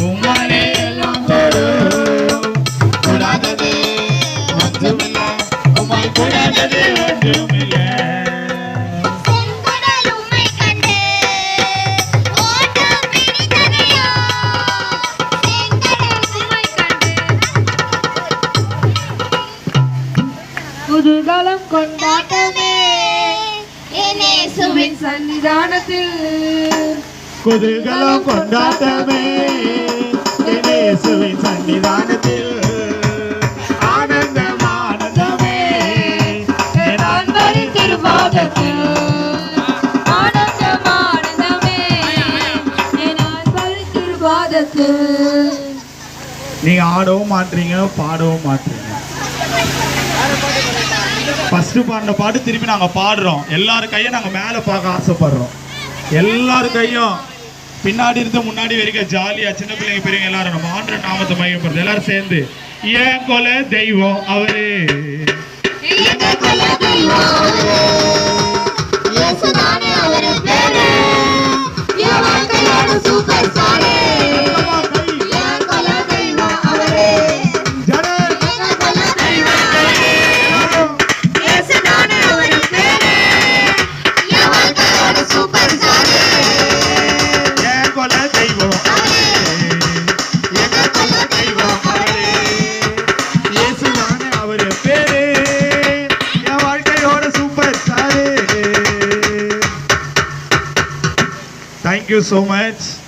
உம்மாலே எல்லாம் கூடாதது ஒன்றுமில்லை, உம்மால் கூடாதது ஒன்றுமில்லை. குதூகலம் கொண்டாட்டமே இயேசுவின் சன்னிதானத்தில், குதூகலம் கொண்டாட்டமே இயேசுவின் சன்னிதானத்தில், ஆனந்தம் ஆனந்தமே என் ஆண்டவரின் திருப்பாதத்தில், ஆனந்தம் ஆனந்தமே என் ஆண்டவரின் திருப்பாதத்தில். நீங்க ஆடவும் மாட்டீங்க, பாடவும் மாட்டீங்க. ஃபர்ஸ்ட் பாடின பாட்டு திருப்பி நாங்க பாடுறோம். எல்லாரும் கையும் நாங்க மேல பார்க்க ஆசைப்படுறோம். எல்லாரும் கையும் பின்னாடி இருந்து முன்னாடி வரைக்கும் ஜாலியா சின்ன பிள்ளைங்க பெரியவங்க எல்லாரும் நம்ம ஆண்டு நாமத்தை மையப்படுறது. எல்லாரும் சேர்ந்து ஏன் கொல தெய்வம் அவரு, Thank you so much.